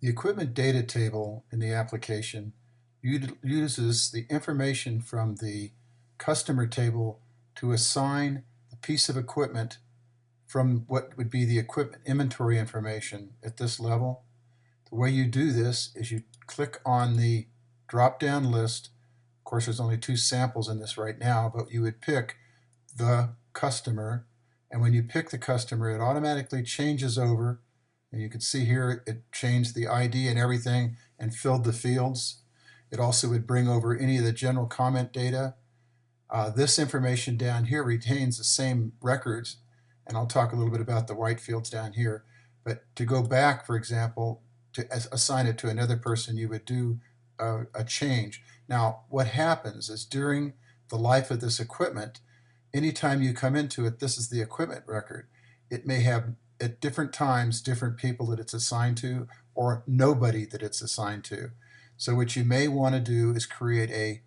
The equipment data table in the application uses the information from the customer table to assign the piece of equipment from what would be the equipment inventory information at this level. The way you do this is you click on the drop-down list. Of course, there's only two samples in this right now, but you would pick the customer, and when you pick the customer, it automatically changes over. And you can see here it changed the ID and everything and filled the fields. It also would bring over any of the general comment data. This information down here retains the same records, and I'll talk a little bit about the white fields down here. But to go back, for example, to assign it to another person, you would do a change. Now, what happens is during the life of this equipment, anytime you come into it, this is the equipment record. It may have at different times different people that it's assigned to or nobody that it's assigned to. So what you may want to do is create a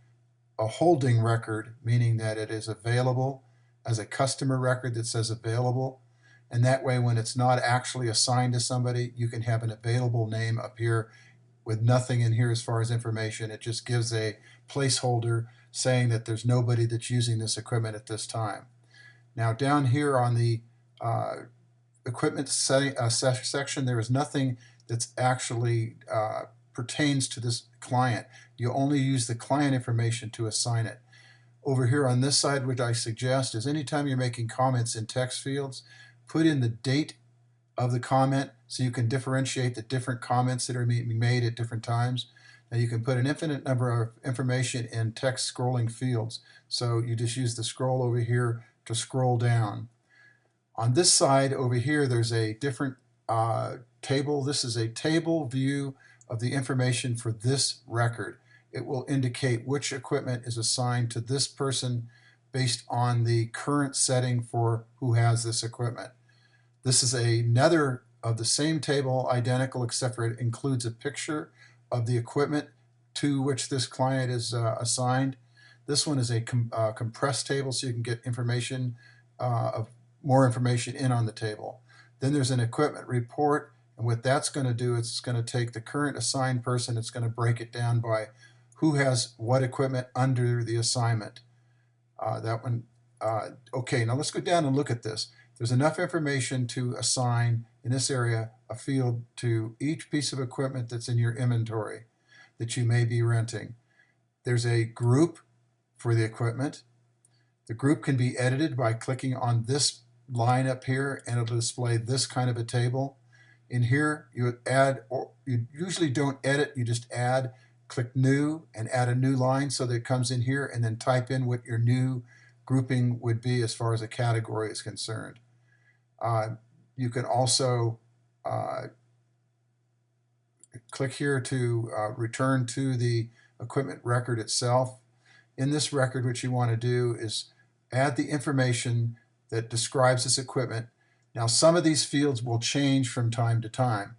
holding record, meaning that it is available as a customer record that says available. And that way, when it's not actually assigned to somebody, you can have an available name up here with nothing in here as far as information. It just gives a placeholder saying that there's nobody that's using this equipment at this time. Now down here on the equipment section, there is nothing that's actually pertains to this client. You only use the client information to assign it. Over here on this side, what I suggest is anytime you're making comments in text fields, put in the date of the comment so you can differentiate the different comments that are being made at different times. Now you can put an infinite number of information in text scrolling fields. So you just use the scroll over here to scroll down. On this side over here, there's a different table. This is a table view of the information for this record. It will indicate which equipment is assigned to this person based on the current setting for who has this equipment. This is another of the same table, identical, except for it includes a picture of the equipment to which this client is assigned. This one is a compressed table, so you can get information of more information in on the table. Then there's an equipment report, and what that's going to do is it's going to take the current assigned person, it's going to break it down by who has what equipment under the assignment. Okay, now let's go down and look at this. There's enough information to assign in this area a field to each piece of equipment that's in your inventory that you may be renting. There's a group for the equipment. The group can be edited by clicking on this line up here, and it'll display this kind of a table. In here, you would add, or you usually don't edit, you just add, click new and add a new line so that it comes in here, and then type in what your new grouping would be as far as a category is concerned. You can also click here to return to the equipment record itself. In this record, what you want to do is add the information that describes this equipment. Now, some of these fields will change from time to time.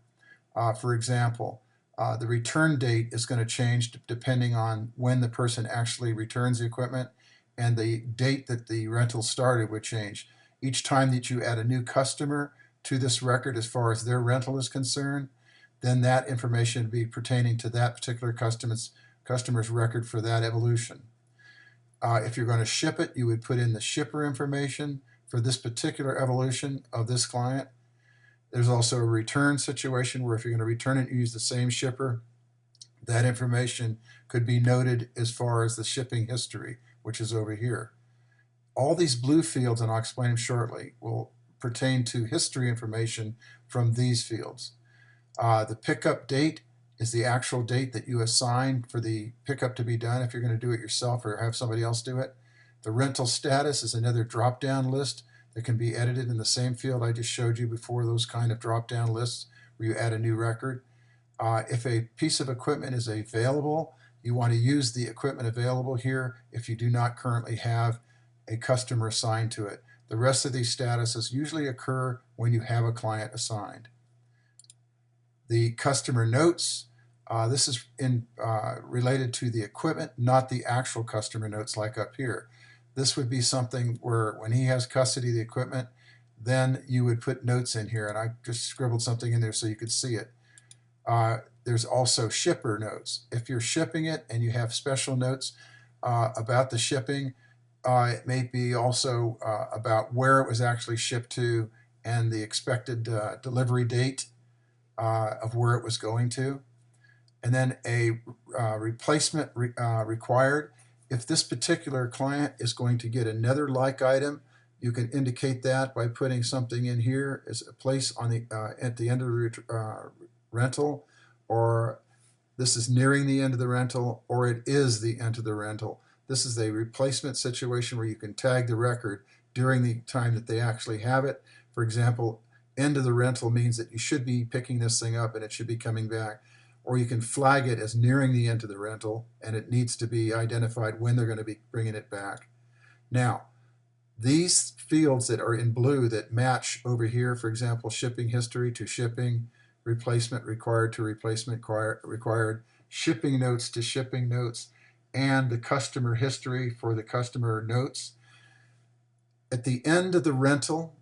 For example, the return date is going to change depending on when the person actually returns the equipment, and the date that the rental started would change. Each time that you add a new customer to this record as far as their rental is concerned, then that information would be pertaining to that particular customer's record for that evolution. If you're going to ship it, you would put in the shipper information for this particular evolution of this client. There's also a return situation where if you're going to return it, you use the same shipper. That information could be noted as far as the shipping history, which is over here. All these blue fields, and I'll explain them shortly, will pertain to history information from these fields. The pickup date is the actual date that you assign for the pickup to be done if you're going to do it yourself or have somebody else do it. The rental status is another drop-down list that can be edited in the same field I just showed you before, those kind of drop-down lists where you add a new record. If a piece of equipment is available, you want to use the equipment available here if you do not currently have a customer assigned to it. The rest of these statuses usually occur when you have a client assigned. The customer notes, this is related to the equipment, not the actual customer notes like up here. This would be something where when he has custody of the equipment, then you would put notes in here, and I just scribbled something in there so you could see it. There's also shipper notes. If you're shipping it and you have special notes about the shipping, it may be also about where it was actually shipped to and the expected delivery date of where it was going to. And then a replacement required. If this particular client is going to get another like item, you can indicate that by putting something in here as a place on the at the end of the rental, or this is nearing the end of the rental, or it is the end of the rental. This is a replacement situation where you can tag the record during the time that they actually have it. For example, end of the rental means that you should be picking this thing up and it should be coming back. Or you can flag it as nearing the end of the rental and it needs to be identified when they're going to be bringing it back. Now, these fields that are in blue that match over here, for example, shipping history to shipping, replacement required to replacement required, shipping notes to shipping notes, and the customer history for the customer notes. At the end of the rental,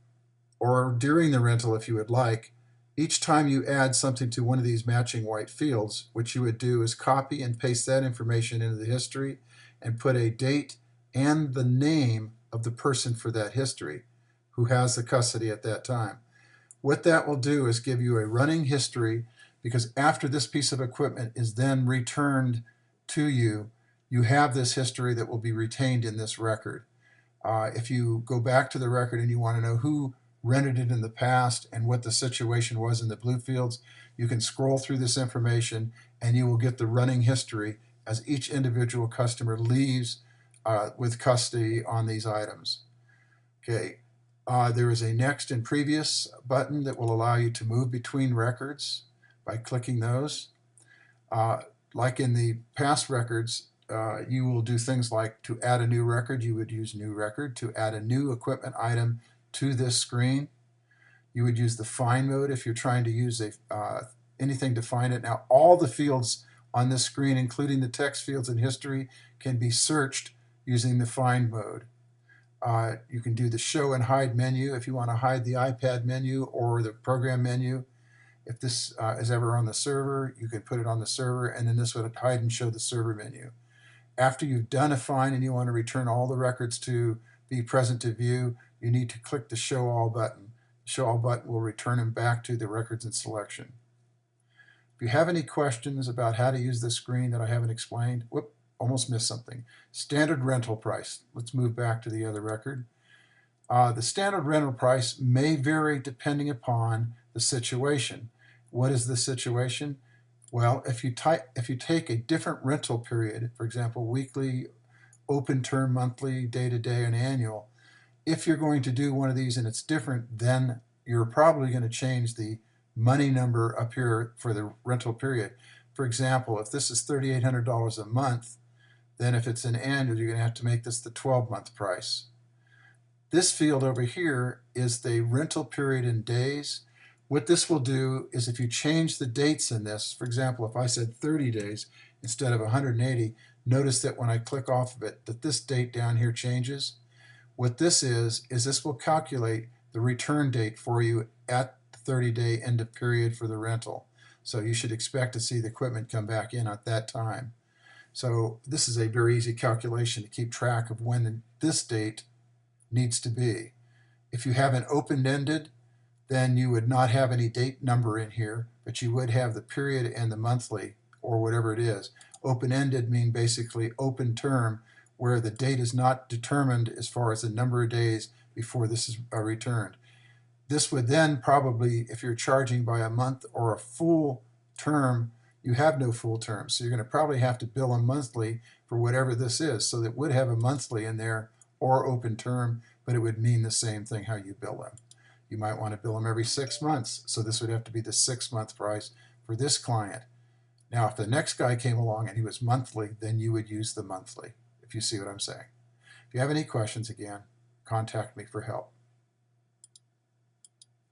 or during the rental if you would like, each time you add something to one of these matching white fields, what you would do is copy and paste that information into the history and put a date and the name of the person for that history who has the custody at that time. What that will do is give you a running history, because after this piece of equipment is then returned to you, you have this history that will be retained in this record. If you go back to the record and you want to know who rented it in the past and what the situation was in the blue fields, you can scroll through this information and you will get the running history as each individual customer leaves with custody on these items. Okay, there is a next and previous button that will allow you to move between records by clicking those. Like in the past records, you will do things like to add a new record, you would use new record. To add a new equipment item to this screen, you would use the find mode if you're trying to use anything to find it. Now, all the fields on this screen, including the text fields and history, can be searched using the find mode. You can do the show and hide menu if you want to hide the iPad menu or the program menu. If this is ever on the server, you can put it on the server, and then this would hide and show the server menu. After you've done a find and you want to return all the records to be present to view, you need to click the Show All button. The Show All button will return them back to the records in selection. If you have any questions about how to use this screen that I haven't explained, whoop, almost missed something. Standard rental price. Let's move back to the other record. The standard rental price may vary depending upon the situation. What is the situation? Well, if you take a different rental period, for example, weekly, open term, monthly, day-to-day, and annual, if you're going to do one of these and it's different, then you're probably going to change the money number up here for the rental period. For example, if this is $3,800 a month, then if it's an annual, you're going to have to make this the 12-month price. This field over here is the rental period in days. What this will do is if you change the dates in this, for example, if I said 30 days instead of 180, notice that when I click off of it, that this date down here changes. What this is this will calculate the return date for you at the 30-day end of period for the rental. So you should expect to see the equipment come back in at that time. So this is a very easy calculation to keep track of when this date needs to be. If you have an open-ended, then you would not have any date number in here, but you would have the period and the monthly, or whatever it is. Open-ended mean basically open term, where the date is not determined as far as the number of days before this is returned. This would then probably, if you're charging by a month or a full term, you have no full term, so you're going to probably have to bill them monthly for whatever this is. So that would have a monthly in there or open term, but it would mean the same thing how you bill them. You might want to bill them every 6 months, so this would have to be the 6-month price for this client. Now, if the next guy came along and he was monthly, then you would use the monthly, if you see what I'm saying. If you have any questions, again, contact me for help.